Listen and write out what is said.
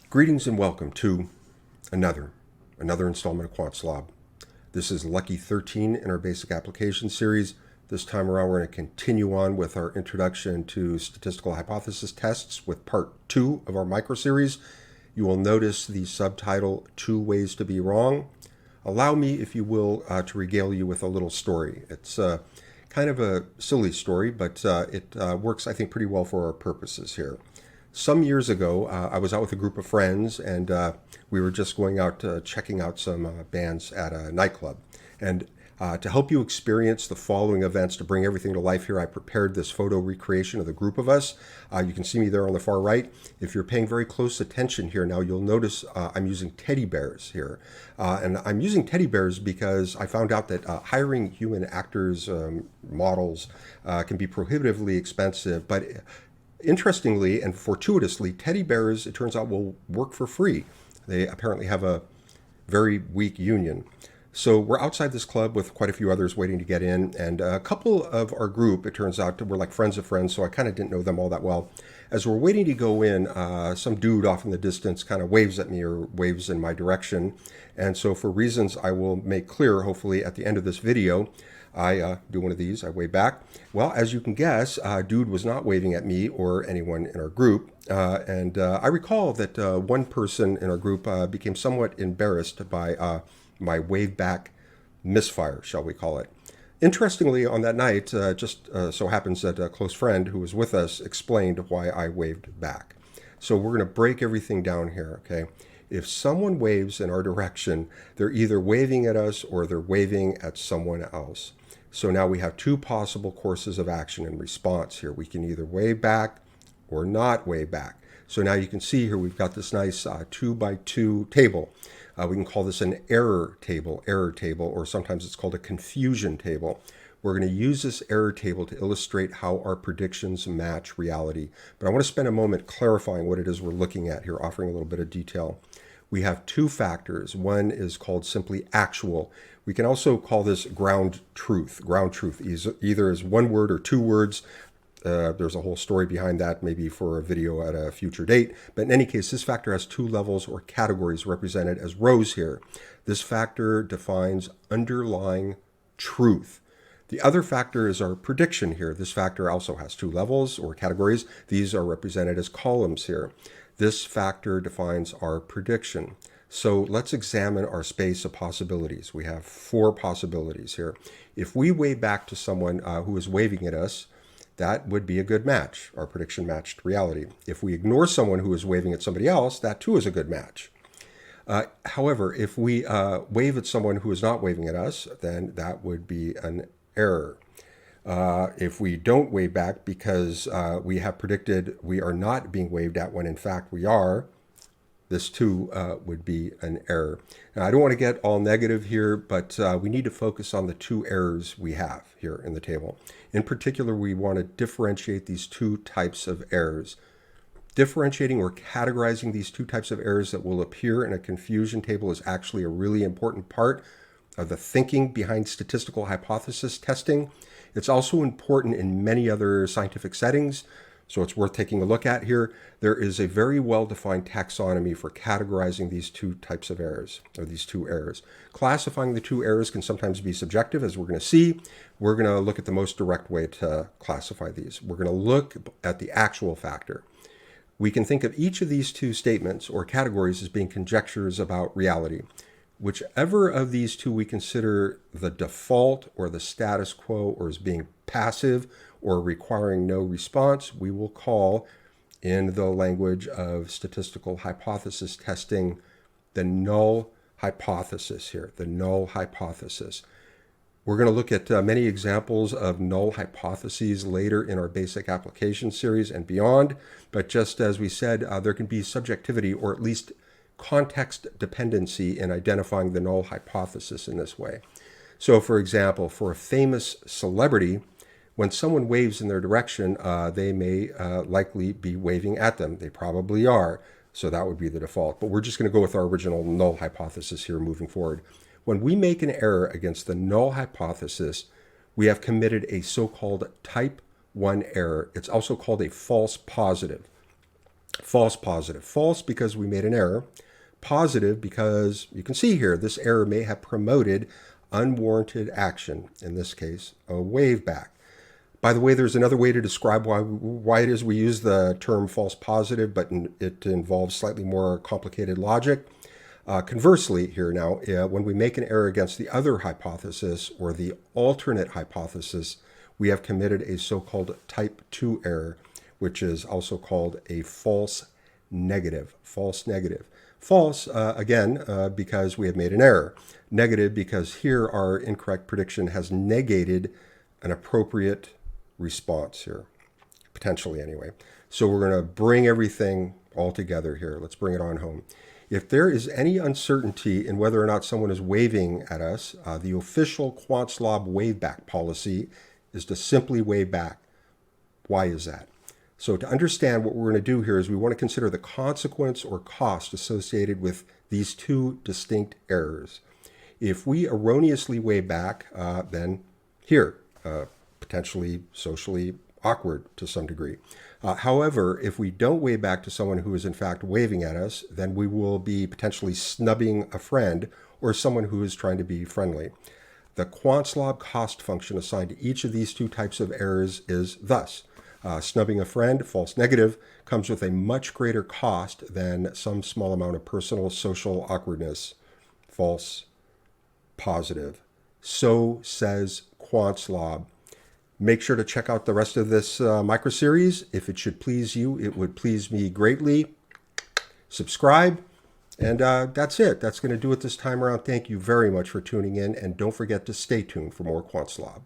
Greetings and welcome to another installment of QuantSlob. This is Lucky 13 in our basic application series. This time around we're going to continue on with our introduction to statistical hypothesis tests with part 2 of our microseries. You will notice the subtitle, 2 Ways to Be Wrong. Allow me, if you will, to regale you with a little story. It's kind of a silly story, but it works, I think, pretty well for our purposes here. Some years ago, I was out with a group of friends, and we were just going out checking out some bands at a nightclub. And to help you experience the following events, to bring everything to life here, I prepared this photo recreation of the group of us. You can see me there on the far right. If you're paying very close attention here now, you'll notice I'm using teddy bears here. And I'm using teddy bears because I found out that hiring human actors, models, can be prohibitively expensive. But interestingly and fortuitously, teddy bears, it turns out, will work for free. They apparently have a very weak union. So we're outside this club with quite a few others waiting to get in, and a couple of our group, it turns out, were like friends of friends, so I kind of didn't know them all that well. As we're waiting to go in, some dude off in the distance kind of waves at me or waves in my direction, and so for reasons I will make clear, hopefully, at the end of this video, I do one of these, I wave back. Well, as you can guess, dude was not waving at me or anyone in our group. And I recall that one person in our group became somewhat embarrassed by my wave back misfire, shall we call it. Interestingly, on that night, just so happens that a close friend who was with us explained why I waved back. So we're going to break everything down here, okay? If someone waves in our direction, they're either waving at us or they're waving at someone else. So now we have two possible courses of action in response here. We can either wave back or not wave back. So now you can see here we've got this nice 2x2 table. We can call this an error table, or sometimes it's called a confusion table. We're going to use this error table to illustrate how our predictions match reality. But I want to spend a moment clarifying what it is we're looking at here, offering a little bit of detail. We have two factors. One is called simply actual. We can also call this ground truth. Ground truth is either as one word or two words. There's a whole story behind that, maybe for a video at a future date. But in any case, this factor has two levels or categories represented as rows here. This factor defines underlying truth. The other factor is our prediction here. This factor also has two levels or categories. These are represented as columns here. This factor defines our prediction. So let's examine our space of possibilities. We have four possibilities here. If we wave back to someone who is waving at us, that would be a good match. Our prediction matched reality. If we ignore someone who is waving at somebody else, that too is a good match. However, if we wave at someone who is not waving at us, then that would be an error. If we don't wave back because we have predicted we are not being waved at when in fact we are, this too would be an error. Now, I don't want to get all negative here, but we need to focus on the two errors we have here in the table. In particular, we want to differentiate these two types of errors. Differentiating or categorizing these two types of errors that will appear in a confusion table is actually a really important part of the thinking behind statistical hypothesis testing. It's also important in many other scientific settings, so it's worth taking a look at here. There is a very well-defined taxonomy for categorizing these two types of errors, or these two errors. Classifying the two errors can sometimes be subjective, as we're going to see. We're going to look at the most direct way to classify these. We're going to look at the actual factor. We can think of each of these two statements or categories as being conjectures about reality. Whichever of these two we consider the default or the status quo or as being passive or requiring no response, we will call, in the language of statistical hypothesis testing, the null hypothesis here, the null hypothesis. We're going to look at many examples of null hypotheses later in our basic application series and beyond, but just as we said, there can be subjectivity or at least context dependency in identifying the null hypothesis in this way. So, for example, for a famous celebrity, when someone waves in their direction, they may likely be waving at them. They probably are. So that would be the default. But we're just going to go with our original null hypothesis here moving forward. When we make an error against the null hypothesis, we have committed a so-called type 1 error. It's also called a false positive. False positive. False because we made an error. Positive because you can see here this error may have promoted unwarranted action, in this case, a wave back. By the way, there's another way to describe why it is we use the term false positive, but it involves slightly more complicated logic. Conversely, here now, when we make an error against the other hypothesis or the alternate hypothesis, we have committed a so-called type 2 error, which is also called a false negative. False negative. False, again, because we have made an error. Negative because here our incorrect prediction has negated an appropriate response here, potentially anyway. So we're going to bring everything all together here. Let's bring it on home. If there is any uncertainty in whether or not someone is waving at us, the official quant-slob waveback policy is to simply wave back. Why is that? So to understand what we're going to do here is we want to consider the consequence or cost associated with these two distinct errors. If we erroneously wave back, then here, potentially socially awkward to some degree. However, if we don't wave back to someone who is in fact waving at us, then we will be potentially snubbing a friend or someone who is trying to be friendly. The quant-slob cost function assigned to each of these two types of errors is thus. Snubbing a friend, false negative, comes with a much greater cost than some small amount of personal social awkwardness, false positive. So says quant-slob. Make sure to check out the rest of this microseries. If it should please you, it would please me greatly. Subscribe, and that's it. That's going to do it this time around. Thank you very much for tuning in, and don't forget to stay tuned for more quant-slob.